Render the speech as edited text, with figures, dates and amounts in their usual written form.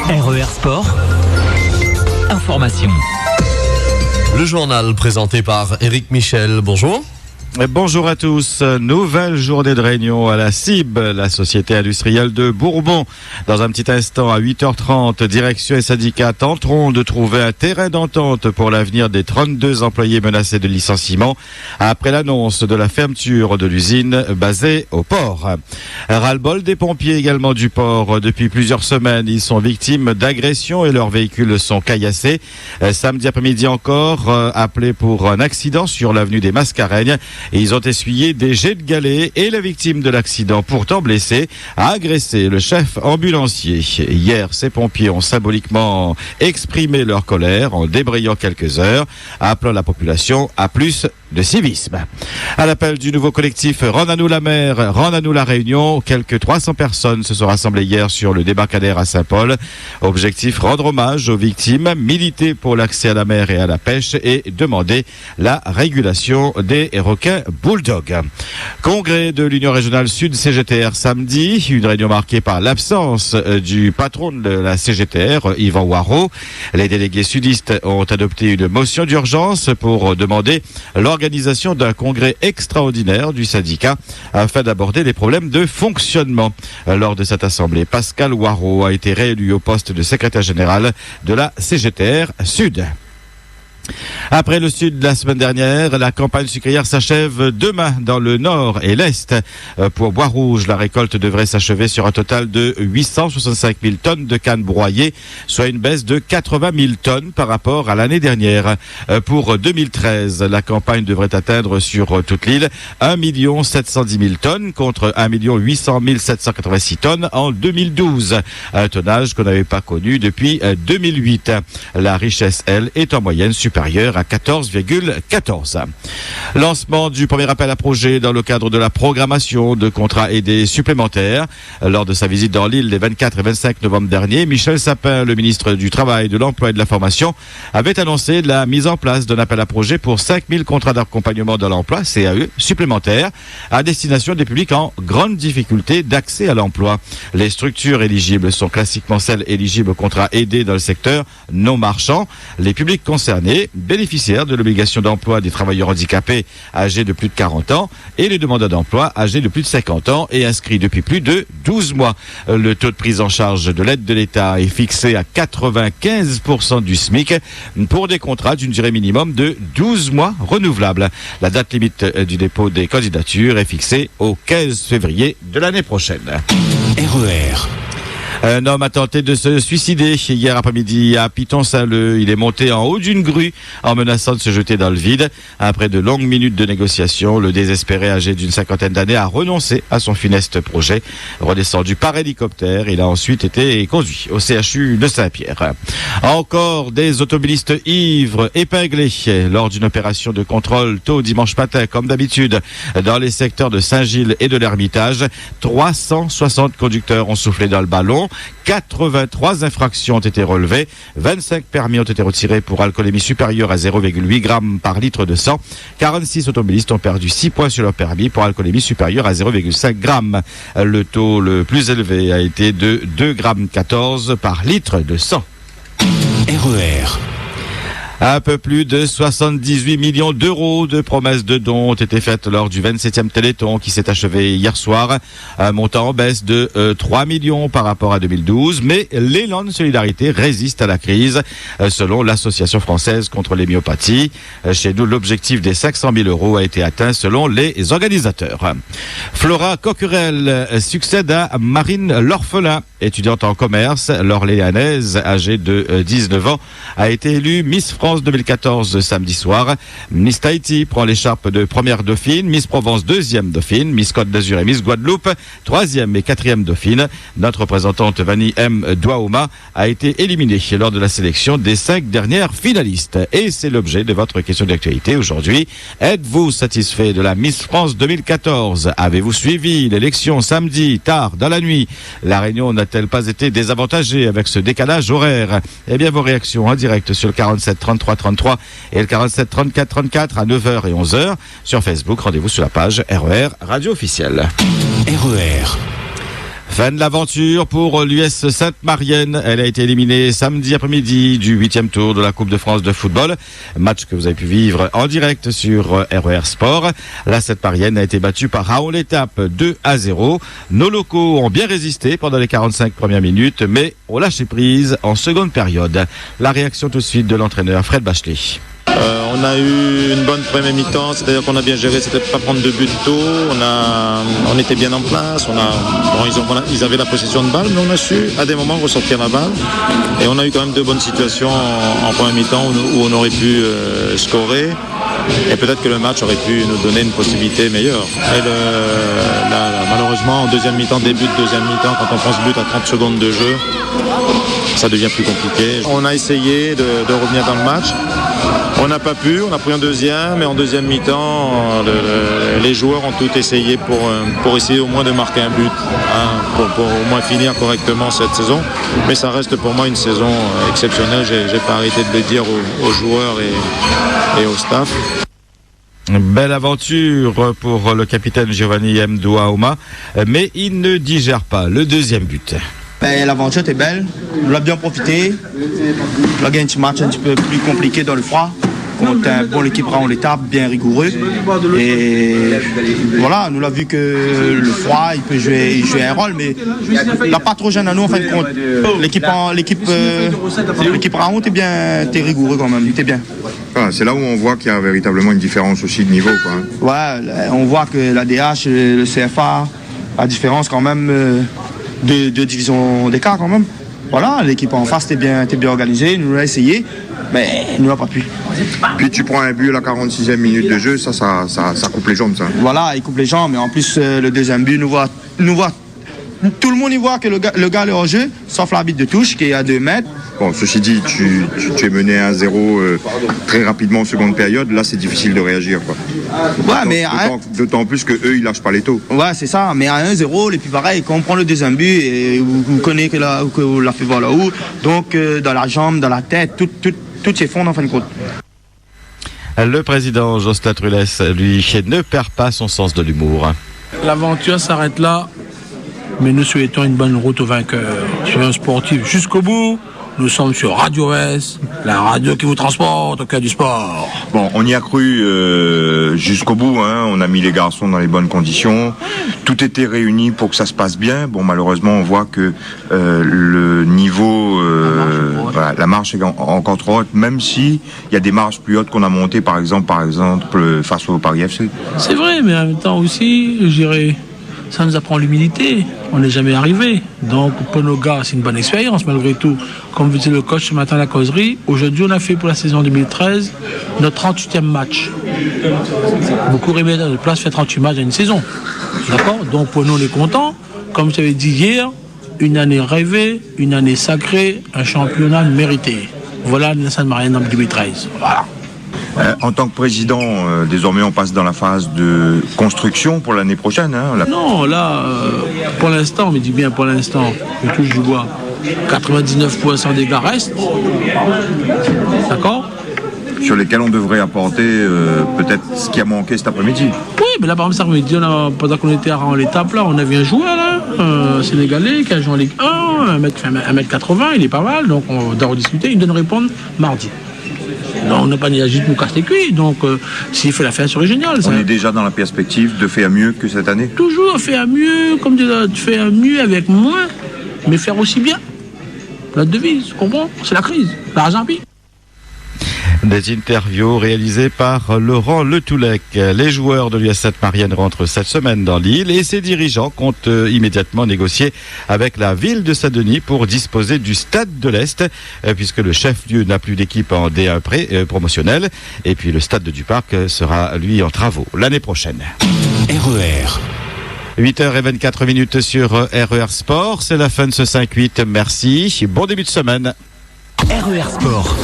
RER Sport, information. Le journal présenté par Éric Michel. Bonjour. Bonjour à tous. Nouvelle journée de réunion à la CIB, la Société industrielle de Bourbon. Dans un petit instant, à 8h30, direction et syndicats tenteront de trouver un terrain d'entente pour l'avenir des 32 employés menacés de licenciement après l'annonce de la fermeture de l'usine basée au port. Ras-le-bol des pompiers également du port. Depuis plusieurs semaines, ils sont victimes d'agressions et leurs véhicules sont caillassés. Samedi après-midi encore, appelé pour un accident sur l'avenue des Mascareignes. Et ils ont essuyé des jets de galets et la victime de l'accident, pourtant blessée, a agressé le chef ambulancier. Hier, ces pompiers ont symboliquement exprimé leur colère en débrayant quelques heures, appelant la population à plus de civisme. À l'appel du nouveau collectif Rends à nous la mer, Rends à nous la Réunion, quelques 300 personnes se sont rassemblées hier sur le débarcadère à Saint-Paul. Objectif, rendre hommage aux victimes, militer pour l'accès à la mer et à la pêche et demander la régulation des requins bulldog. Congrès de l'Union régionale Sud CGTR samedi, une réunion marquée par l'absence du patron de la CGTR, Yvan Waro. Les délégués sudistes ont adopté une motion d'urgence pour demander l'organisation d'un congrès extraordinaire du syndicat afin d'aborder les problèmes de fonctionnement. Lors de cette assemblée, Pascal Waro a été réélu au poste de secrétaire général de la CGTR Sud. Après le sud la semaine dernière, la campagne sucrière s'achève demain dans le nord et l'est. Pour Bois-Rouge, la récolte devrait s'achever sur un total de 865 000 tonnes de cannes broyées, soit une baisse de 80 000 tonnes par rapport à l'année dernière. Pour 2013, la campagne devrait atteindre sur toute l'île 1 710 000 tonnes contre 1 800 786 tonnes en 2012. Un tonnage qu'on n'avait pas connu depuis 2008. La richesse, elle, est en moyenne supérieure à 14,14. Lancement du premier appel à projet dans le cadre de la programmation de contrats aidés supplémentaires. Lors de sa visite dans l'île les 24 et 25 novembre dernier, Michel Sapin, le ministre du Travail, de l'Emploi et de la Formation, avait annoncé la mise en place d'un appel à projet pour 5 000 contrats d'accompagnement dans l'emploi, CAE, supplémentaires, à destination des publics en grande difficulté d'accès à l'emploi. Les structures éligibles sont classiquement celles éligibles aux contrats aidés dans le secteur non marchand. Les publics concernés bénéficiaires de l'obligation d'emploi des travailleurs handicapés âgés de plus de 40 ans et les demandeurs d'emploi âgés de plus de 50 ans et inscrits depuis plus de 12 mois. Le taux de prise en charge de l'aide de l'État est fixé à 95% du SMIC pour des contrats d'une durée minimum de 12 mois renouvelables. La date limite du dépôt des candidatures est fixée au 15 février de l'année prochaine. RER. Un homme a tenté de se suicider hier après-midi à Piton-Saint-Leu. Il est monté en haut d'une grue en menaçant de se jeter dans le vide. Après de longues minutes de négociation, le désespéré âgé d'une 50aine d'années a renoncé à son funeste projet. Redescendu par hélicoptère, il a ensuite été conduit au CHU de Saint-Pierre. Encore des automobilistes ivres épinglés lors d'une opération de contrôle tôt dimanche matin, comme d'habitude, dans les secteurs de Saint-Gilles et de l'Ermitage. 360 conducteurs ont soufflé dans le ballon. 83 infractions ont été relevées, 25 permis ont été retirés pour alcoolémie supérieure à 0,8 grammes par litre de sang. 46 automobilistes ont perdu 6 points sur leur permis pour alcoolémie supérieure à 0,5 grammes. Le taux le plus élevé a été de 2,14 grammes par litre de sang. RER. Un peu plus de 78 millions d'euros de promesses de dons ont été faites lors du 27e Téléthon qui s'est achevé hier soir. Un montant en baisse de 3 millions par rapport à 2012. Mais l'élan de solidarité résiste à la crise, selon l'Association française contre les myopathies. Chez nous, l'objectif des 500 000 euros a été atteint selon les organisateurs. Flora Coquerel succède à Marine L'Orphelin, étudiante en commerce. L'Orléanaise, âgée de 19 ans, a été élue Miss France 2014 samedi soir. Miss Tahiti prend l'écharpe de première dauphine, Miss Provence deuxième dauphine, Miss Côte d'Azur et Miss Guadeloupe troisième et quatrième dauphine. Notre représentante Vanny M. Douaouma a été éliminée lors de la sélection des 5 dernières finalistes. Et c'est l'objet de votre question d'actualité aujourd'hui. Êtes-vous satisfait de la Miss France 2014? Avez-vous suivi l'élection samedi tard dans la nuit? La Réunion n'a-t-elle pas été désavantagée avec ce décalage horaire? Eh bien, vos réactions en direct sur le 47 33 33 et le 47 34 34 à 9h et 11h. Sur Facebook, rendez-vous sur la page RER Radio Officielle. RER. Fin de l'aventure pour l'US Sainte-Marienne. Elle a été éliminée samedi après-midi du 8e tour de la Coupe de France de football. Match que vous avez pu vivre en direct sur RER Sport. La Sainte-Marienne a été battue par Raon-l'Étape 2-0. Nos locaux ont bien résisté pendant les 45 premières minutes, mais ont lâché prise en seconde période. La réaction tout de suite de l'entraîneur Fred Bachelet. On a eu une bonne première mi-temps, c'est-à-dire qu'on a bien géré, c'était pas prendre de but tôt, on était bien en place, ils avaient la possession de balle, mais on a su à des moments ressortir la balle et on a eu quand même deux bonnes situations en première mi-temps où on aurait pu scorer et peut-être que le match aurait pu nous donner une possibilité meilleure. Et malheureusement en deuxième mi-temps, début de deuxième mi-temps, quand on prend ce but à 30 secondes de jeu, ça devient plus compliqué. On a essayé de revenir dans le match. On n'a pas pu, on a pris un deuxième, mais en deuxième mi-temps, les joueurs ont tout essayé pour essayer au moins de marquer un but, pour au moins finir correctement cette saison. Mais ça reste pour moi une saison exceptionnelle, j'ai pas arrêté de le dire aux joueurs et au staff. Belle aventure pour le capitaine Giovanni Mdouaoma, mais il ne digère pas le deuxième but. L'aventure était belle, on l'a bien profité. On a gagné un match un petit peu plus compliqué dans le froid, contre un bon équipe Raon-l'Étape, bien rigoureux. Et voilà, nous l'avons vu que le froid, il peut jouer un rôle, mais il n'a pas trop gêné à nous en fin de compte. L'équipe Raon était rigoureux quand même, était bien. Ah, c'est là où on voit qu'il y a véritablement une différence aussi de niveau, quoi. Ouais, on voit que l'ADH, le CFA, la différence quand même. Deux divisions d'écart quand même. Voilà, l'équipe en face était bien organisée, nous l'a essayé, mais nous n'a pas pu. Puis tu prends un but à la 46e minute de jeu, ça coupe les jambes, ça. Voilà, il coupe les jambes, mais en plus le deuxième but nous voit tout le monde y voit que le gars est hors jeu, sauf l'arbitre de touche qui est à 2 mètres. Bon, ceci dit, tu es mené 1-0 très rapidement en seconde période. Là, c'est difficile de réagir, quoi. Ouais, mais d'autant plus que eux, ils lâchent pas les taux. Ouais, c'est ça. Mais à 1-0, et puis pareil, quand on prend le deuxième but, et vous connaissez que la fait voir là-haut, donc dans la jambe, dans la tête, tout s'effondre en fin de compte. Le président Jocelyn Trulès, lui, ne perd pas son sens de l'humour. L'aventure s'arrête là, mais nous souhaitons une bonne route au vainqueur. Sur un sportif jusqu'au bout. Nous sommes sur Radio S, la radio qui vous transporte au cœur du sport. Bon, on y a cru jusqu'au bout, hein. On a mis les garçons dans les bonnes conditions. Tout était réuni pour que ça se passe bien. Bon, malheureusement, on voit que le niveau, la marche est encore trop haute, même si il y a des marches plus hautes qu'on a montées, par exemple face au Paris FC. C'est vrai, mais en même temps aussi, je dirais, ça nous apprend l'humilité. On n'est jamais arrivé. Donc, pour nos gars, c'est une bonne expérience, malgré tout. Comme vous disait le coach ce matin à la causerie, aujourd'hui, on a fait pour la saison 2013 notre 38e match. Beaucoup rêvaient de place faire 38 matchs dans une saison. D'accord ? Donc, pour nous, on est contents. Comme je t'avais dit hier, une année rêvée, une année sacrée, un championnat mérité. Voilà la Sainte-Marienne en 2013. Voilà. En tant que président, désormais on passe dans la phase de construction pour l'année prochaine. Hein, Non, là, pour l'instant, on me dit bien pour l'instant, je touche du bois, 99% des gars restent. D'accord ? Sur lesquels on devrait apporter peut-être ce qui a manqué cet après-midi. Oui, mais là par exemple cet après-midi, pendant qu'on était à Raon-l'Étape, là, on avait un joueur là, sénégalais qui a joué en Ligue 1, 1m80, il est pas mal, donc on doit rediscuter, il doit nous répondre mardi. Non, on n'a pas dit juste nous casse les cuits, donc s'il fait l'affaire, ça serait génial. Ça. On est déjà dans la perspective de faire mieux que cette année. Toujours faire mieux, comme tu fais mieux avec moins, mais faire aussi bien. La devise, tu comprends ? C'est la crise, l'argent pis. Des interviews réalisées par Laurent Letoulec. Les joueurs de l'US Sainte-Marienne rentrent cette semaine dans l'île et ses dirigeants comptent immédiatement négocier avec la ville de Saint-Denis pour disposer du stade de l'Est, puisque le chef-lieu n'a plus d'équipe en D1 promotionnel. Et puis le stade du Parc sera, lui, en travaux l'année prochaine. RER. 8h24 sur RER Sport. C'est la fin de ce 5-8. Merci. Bon début de semaine. RER Sport.